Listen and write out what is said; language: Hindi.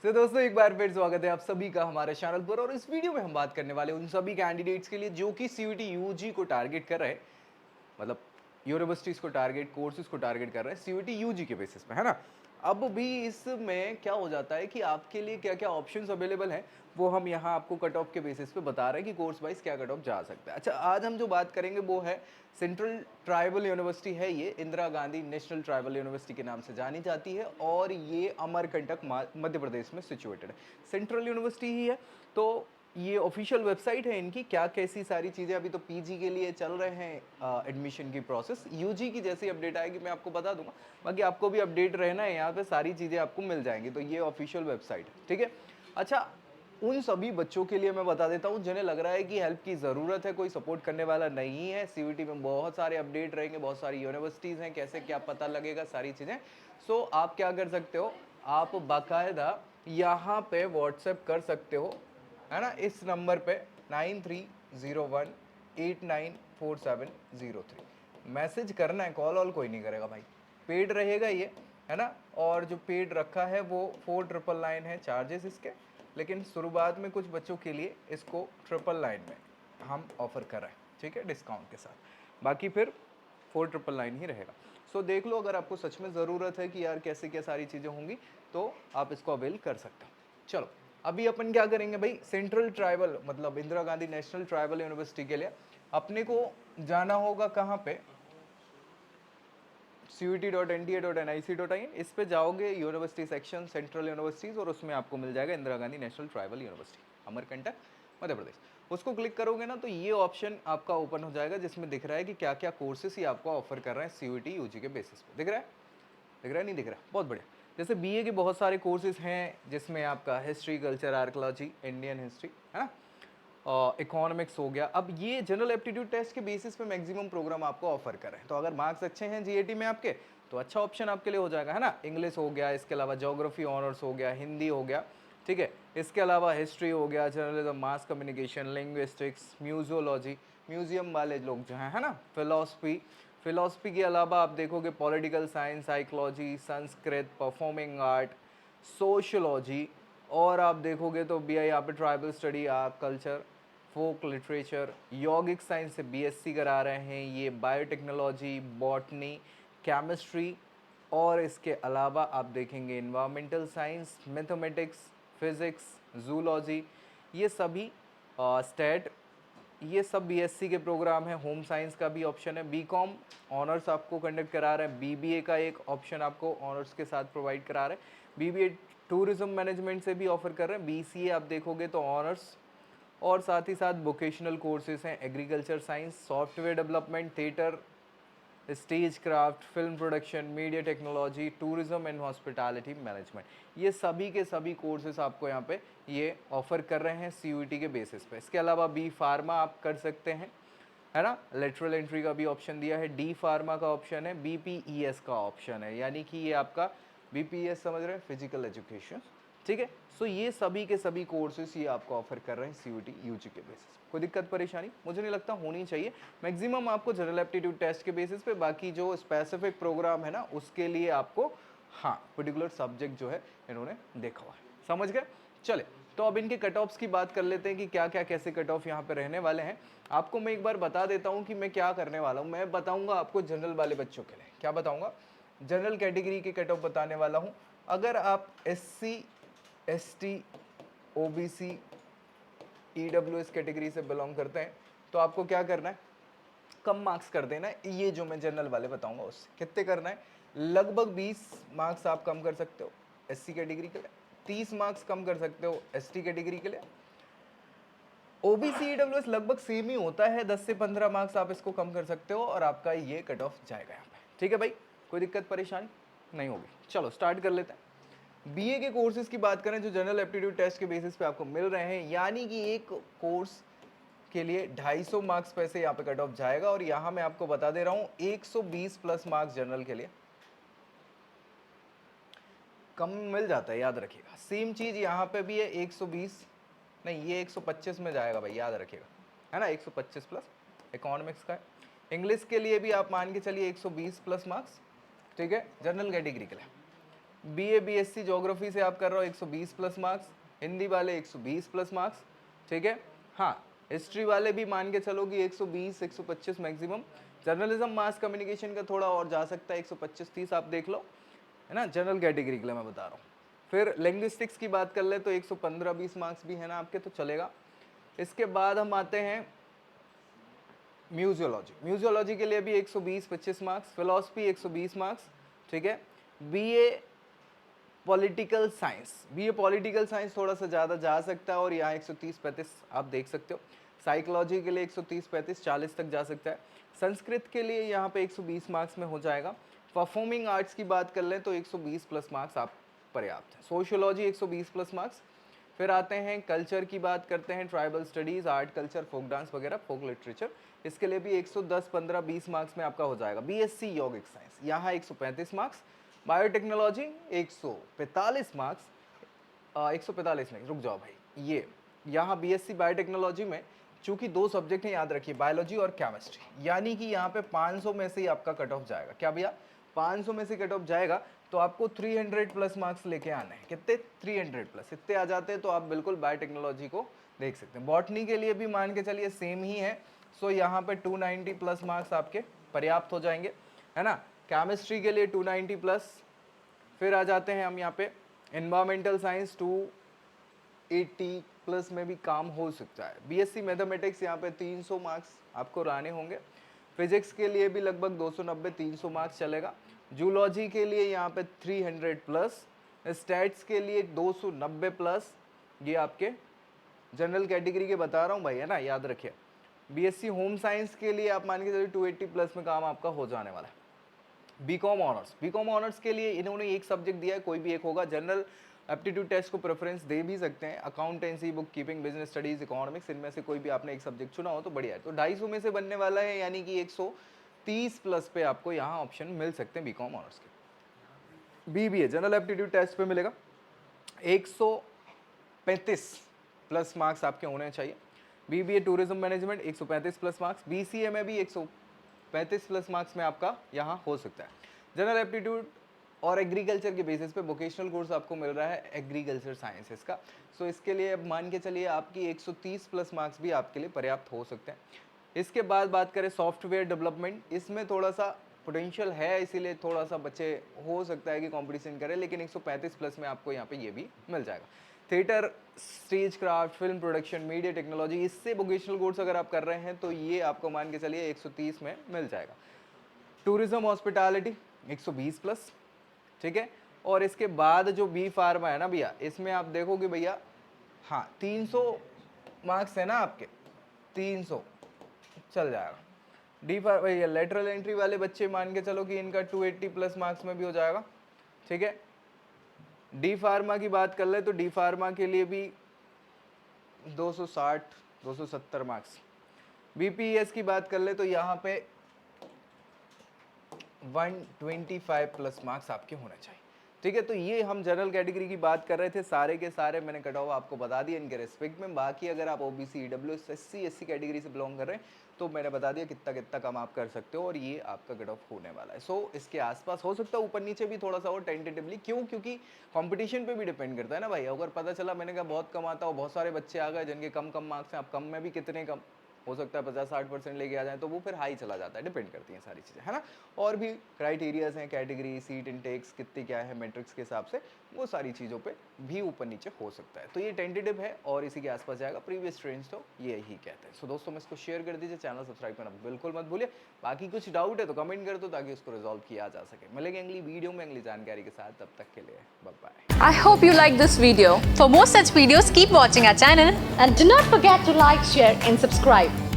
दोस्तों एक बार फिर स्वागत है आप सभी का हमारे चैनल पर। और इस वीडियो में हम बात करने वाले उन सभी कैंडिडेट्स के लिए जो कि सीयूईटी यूजी को टारगेट कर रहे हैं, मतलब यूनिवर्सिटीज को टारगेट, कोर्सेज को टारगेट कर रहे हैं सीयूईटी यूजी के बेसिस पे, है ना। अब भी इसमें क्या हो जाता है कि आपके लिए क्या क्या ऑप्शंस अवेलेबल हैं वो हम यहाँ आपको कट ऑफ के बेसिस पे बता रहे हैं कि कोर्स वाइज क्या कट ऑफ जा सकता है। अच्छा, आज हम जो बात करेंगे वो है सेंट्रल ट्राइबल यूनिवर्सिटी है, ये Indira Gandhi National Tribal university के नाम से जानी जाती है और ये अमरकंटक मध्य प्रदेश में सिचुएटेड है। सेंट्रल यूनिवर्सिटी ही है, तो ये ऑफिशियल वेबसाइट है इनकी। क्या कैसी सारी चीज़ें, अभी तो पीजी के लिए चल रहे हैं एडमिशन की प्रोसेस, यूजी की जैसी अपडेट आएगी मैं आपको बता दूंगा। बाकी आपको भी अपडेट रहना है, यहाँ पे सारी चीज़ें आपको मिल जाएंगी। तो ये ऑफिशियल वेबसाइट है, ठीक है। अच्छा, उन सभी बच्चों के लिए मैं बता देता हूँ जिन्हें लग रहा है कि हेल्प की ज़रूरत है, कोई सपोर्ट करने वाला नहीं है। सीयूईटी में बहुत सारे अपडेट रहेंगे, बहुत सारी यूनिवर्सिटीज़ हैं, कैसे क्या पता लगेगा सारी चीज़ें। सो आप क्या कर सकते हो, आप बाकायदा यहाँ पे व्हाट्सएप कर सकते हो, है ना, इस नंबर पे 9301894703 मैसेज करना है। कॉल ऑल कोई नहीं करेगा भाई, पेड रहेगा ये, है ना। और जो पेड रखा है वो 4999 है चार्जेस इसके, लेकिन शुरुआत में कुछ बच्चों के लिए इसको 999 में हम ऑफर कर रहे हैं, ठीक है, डिस्काउंट के साथ। बाकी फिर 4999 ही रहेगा। सो देख लो, अगर आपको सच में ज़रूरत है कि यार कैसे क्या सारी चीज़ें होंगी तो आप इसको अवेल कर सकते हो। चलो, अभी अपन क्या करेंगे भाई, सेंट्रल ट्राइबल मतलब Indira Gandhi National Tribal university के लिए अपने को जाना होगा कहाँ पे, CUET.NTA.NIC.in। इस पे जाओगे, यूनिवर्सिटी सेक्शन सेंट्रल यूनिवर्सिटीज़, और उसमें आपको मिल जाएगा Indira Gandhi National Tribal University Amarkantak Madhya Pradesh. उसको क्लिक करोगे ना तो ये ऑप्शन आपका ओपन हो जाएगा जिसमें दिख रहा है कि क्या क्या कोर्सेस ही आपको ऑफर कर रहे हैं सीयूईटी यूजी के बेसिस पे। दिख रहा है, दिख रहा है, नहीं दिख रहा, बहुत बढ़िया। जैसे बीए के बहुत सारे कोर्सेज हैं जिसमें आपका history, culture, archaeology, Indian history, है ना, इकोनॉमिक्स हो गया। अब ये जनरल एप्टीट्यूड टेस्ट के बेसिस पे मैक्सिमम प्रोग्राम आपको ऑफर कर रहे हैं, तो अगर मार्क्स अच्छे हैं जीएटी में आपके तो अच्छा ऑप्शन आपके लिए हो जाएगा, है ना। इंग्लिश हो गया, इसके अलावा ज्योग्राफी ऑनर्स हो गया, हिंदी हो गया, ठीक है। इसके अलावा हिस्ट्री हो गया, journalism, mass communication, linguistics, museology, museum वाले लोग जो हैं, है ना, फिलोसफी, फिलोसफी के अलावा आप देखोगे political science, psychology, Sanskrit, performing art, sociology, और आप देखोगे तो बी आई यहाँ पे ट्राइबल स्टडी, आर्ट, कल्चर, फोक लिटरेचर, यौगिक साइंस से बीएससी करा रहे हैं ये, बायोटेक्नोलॉजी, बॉटनी, केमिस्ट्री, और इसके अलावा आप देखेंगे environmental science, mathematics, physics, zoology, ये सभी स्टेट, ये सब बीएससी के प्रोग्राम है। होम साइंस का भी ऑप्शन है, बीकॉम ऑनर्स आपको कंडक्ट करा रहे हैं, बीबीए का एक ऑप्शन आपको ऑनर्स के साथ प्रोवाइड करा रहे हैं, बीबीए टूरिज्म मैनेजमेंट से भी ऑफर कर रहे हैं, बीसीए आप देखोगे तो ऑनर्स, और साथ ही साथ वोकेशनल कोर्सेज हैं, agriculture science, software development, theatre, stage craft, film production, media technology, tourism and hospitality management, ये सभी के सभी कोर्सेज आपको यहाँ पे ये ऑफर कर रहे हैं सीयूईटी के बेसिस पे। इसके अलावा बी फार्मा आप कर सकते हैं, है ना, लेटरल एंट्री का भी ऑप्शन दिया है, डी फार्मा का ऑप्शन है, बीपीईएस का ऑप्शन है, यानी कि ये आपका बीपीईएस समझ रहे हैं, फिजिकल एजुकेशन, ठीक है। सो ये सभी के सभी कोर्सेज ये आपको ऑफर कर रहे हैं सीयूईटी यूजी के बेसिस। कोई दिक्कत परेशानी मुझे नहीं लगता होनी चाहिए। मैक्सिमम आपको जनरल एप्टीट्यूड टेस्ट के बेसिस पे, बाकी जो स्पेसिफिक प्रोग्राम है ना उसके लिए आपको, हाँ, पर्टिकुलर सब्जेक्ट जो है इन्होंने देखा हुआ है, समझ गए। चले, तो अब इनके कट ऑफ्स की बात कर लेते हैं कि क्या क्या कैसे कट ऑफ यहाँ पे रहने वाले हैं। आपको मैं एक बार बता देता हूँ कि मैं क्या करने वाला हूँ। मैं बताऊँगा आपको जनरल वाले बच्चों के लिए क्या बताऊँगा, जनरल कैटेगरी के कट ऑफ बताने वाला हूँ। अगर आप SC ST OBC EWS category से बिलोंग करते हैं तो आपको क्या करना है, कम मार्क्स कर देना है। ये जो मैं जनरल वाले बताऊंगा उससे कितने करना है, लगभग 20 मार्क्स आप कम कर सकते हो SC कैटेगरी के लिए, 30 मार्क्स कम कर सकते हो ST कैटेगरी के लिए। OBC EWS लगभग सेम ही होता है, 10 से 15 मार्क्स आप इसको कम कर सकते हो और आपका ये कट ऑफ जाएगा यहाँ पे, ठीक है भाई। कोई दिक्कत परेशानी नहीं होगी। चलो स्टार्ट कर लेते हैं। बीए के कोर्सेज की बात करें जो जनरल एप्टीट्यूड टेस्ट के बेसिस पे आपको मिल रहे हैं, यानी कि एक कोर्स के लिए 250 मार्क्स पैसे यहाँ पे कट ऑफ जाएगा। और यहाँ मैं आपको बता दे रहा हूँ 120 प्लस मार्क्स जनरल के लिए कम मिल जाता है, याद रखिएगा। सेम चीज यहाँ पे भी है, 120 नहीं, ये 125 में जाएगा भाई, याद रखिएगा, है ना, 125 प्लस इकोनॉमिक्स का है। इंग्लिश के लिए भी आप मान के चलिए 120 प्लस मार्क्स, ठीक है, जनरल कैटेगरी के लिए। BA BSc ज्योग्राफी से आप कर रहे हो 120 प्लस मार्क्स, हिंदी वाले 120 प्लस मार्क्स, ठीक है। हाँ, हिस्ट्री वाले भी मान के चलो कि 120 125 मैक्सिमम। जर्नलिज्म मास कम्युनिकेशन का थोड़ा और जा सकता है, 125-30 आप देख लो, है ना, जनरल कैटेगरी के लिए मैं बता रहा हूँ। फिर लिंग्विस्टिक्स की बात कर ले तो 115-20 मार्क्स भी है ना आपके, तो चलेगा। इसके बाद हम आते हैं म्यूजियोलॉजी। म्यूजियोलॉजी के लिए भी 120-25 मार्क्स, फिलोसफी 120 मार्क्स, ठीक है। BA political science, BA political science थोड़ा सा ज़्यादा जा सकता है और यहाँ 130-35 आप देख सकते हो। साइकोलॉजी के लिए 130-35 40 तक जा सकता है। संस्कृत के लिए यहाँ पे 120 मार्क्स में हो जाएगा। परफॉर्मिंग आर्ट्स की बात कर लें तो 120 प्लस मार्क्स आप पर्याप्त है। Sociology 120 plus marks. फिर आते हैं कल्चर की बात करते हैं, tribal studies, art culture, folk dance वगैरह, फोक लिटरेचर, इसके लिए भी 110, 15, 20 मार्क्स में आपका हो जाएगा। BSc यौगिक साइंस यहाँ 135 मार्क्स। बायोटेक्नोलॉजी 145 मार्क्स, 145 नहीं, रुक जाओ भाई, ये यहाँ BSc बायोटेक्नोलॉजी में चूंकि 2 सब्जेक्ट हैं, याद रखिए, बायोलॉजी और केमिस्ट्री, यानी कि यहाँ पे 500 में से ही आपका कट ऑफ जाएगा। क्या भैया, 500 में से कट ऑफ जाएगा, तो आपको 300 प्लस मार्क्स लेके आने हैं। कितने? 300 प्लस। इतने आ जाते हैं तो आप बिल्कुल बायोटेक्नोलॉजी को देख सकते हैं। बॉटनी के लिए भी मान के चलिए सेम ही है, सो यहाँ पे 290 प्लस मार्क्स आपके पर्याप्त हो जाएंगे, है ना। केमिस्ट्री के लिए 290 प्लस। फिर आ जाते हैं हम यहाँ पे एनवायरमेंटल साइंस, 280 प्लस में भी काम हो सकता है। BSc मैथमेटिक्स यहाँ पे 300 मार्क्स आपको लाने होंगे। फिजिक्स के लिए भी लगभग 290-300 मार्क्स चलेगा। जूलॉजी के लिए यहाँ पे 300 प्लस। स्टैट्स के लिए 290 प्लस। ये आपके जनरल कैटेगरी के बता रहा हूँ भाई, है ना, याद रखिए। BSc होम साइंस के लिए आप मान के चलिए 280 प्लस में काम आपका हो जाने वाला है। बीकॉम ऑनर्स, बीकॉम ऑनर्स के लिए इन्होंने एक सब्जेक्ट दिया है, कोई भी एक होगा। जनरल एप्टीट्यूड टेस्ट को प्रेफरेंस दे भी सकते हैं। Accountancy, book keeping, business studies, economics, इनमें से कोई भी आपने एक सब्जेक्ट चुना हो तो बढ़िया है। तो 250 में से बनने वाला है, यानी कि 130 प्लस पे आपको यहाँ ऑप्शन मिल सकते हैं बीकॉम ऑनर्स के। BBA जनरल एप्टीट्यूड टेस्ट पे मिलेगा 135 प्लस मार्क्स आपके होने चाहिए। BBA tourism management 135 plus marks. BCA में भी 135 प्लस मार्क्स में आपका यहाँ हो सकता है। जनरल एप्टीट्यूड और एग्रीकल्चर के बेसिस पे वोकेशनल कोर्स आपको मिल रहा है एग्रीकल्चर साइंसेस का, सो इसके लिए अब मान के चलिए आपकी 130 प्लस मार्क्स भी आपके लिए पर्याप्त हो सकते हैं। इसके बाद बात करें सॉफ्टवेयर डेवलपमेंट, इसमें थोड़ा सा पोटेंशियल है, इसीलिए थोड़ा सा बच्चे हो सकता है कि कंपटीशन करें, लेकिन 135 प्लस में आपको यहाँ पे ये भी मिल जाएगा। Theatre, stage craft, film production, media technology, इससे वोकेशनल कोर्स अगर आप कर रहे हैं तो ये आपको मान के चलिए 130 में मिल जाएगा। टूरिज्म हॉस्पिटैलिटी 120 प्लस, ठीक है। और इसके बाद जो बी फार्मा है ना भैया, इसमें आप देखोगे भैया, हाँ 300 मार्क्स है ना आपके, 300 चल जाएगा। डी फार्मा भैया लेटरल एंट्री वाले बच्चे मान के चलो कि इनका 280 प्लस मार्क्स में भी हो जाएगा, ठीक है। डी फार्मा की बात कर ले तो डी फार्मा के लिए भी 260-270 मार्क्स। BPES की बात कर ले तो यहाँ पे 125 प्लस मार्क्स आपके होने चाहिए, ठीक है। तो ये हम जनरल कैटेगरी की बात कर रहे थे, सारे के सारे मैंने कट ऑफ आपको बता दिया इनके रेस्पेक्ट में। बाकी अगर आप OBC, EWS, SC, SC category से बिलोंग कर रहे हैं तो मैंने बता दिया कितना कितना कम आप कर सकते हो और ये आपका कट ऑफ होने वाला है। सो इसके आसपास हो सकता है, ऊपर नीचे भी थोड़ा सा और टेंटेटिवली। क्यों? क्योंकि कंपटीशन पे भी डिपेंड करता है ना भाई। अगर पता चला मैंने कहा बहुत कम आता हो, बहुत सारे बच्चे आ गए जिनके कम मार्क्स हैं, आप कम में भी कितने कम हो सकता है 50-60% लेके आ जाए, तो वो फिर हाई चला जाता है। डिपेंड करती हैं सारी चीज़ें, है ना। और भी क्राइटेरियाज हैं, कैटेगरी, सीट इनटेक्स कितनी क्या है, मैट्रिक्स के हिसाब से, वो सारी चीज़ों पे भी ऊपर नीचे हो सकता है। तो ये टेंटेटिव है और इसी के आसपास जाएगा। प्रीवियस ट्रेंड्स तो ये ही कहते हैं। सो दोस्तों में इसको शेयर कर दीजिए, चैनल सब्सक्राइब करना बिल्कुल मत भूलिए। बाकी कुछ डाउट है तो कमेंट कर दो ताकि उसको रिजॉल्व किया जा सके। मिलेंगे अगली वीडियो में अगली जानकारी के साथ, तब तक के लिए bye bye. I hope you like this video. For more such videos, keep watching our channel And do not forget to like, share and subscribe.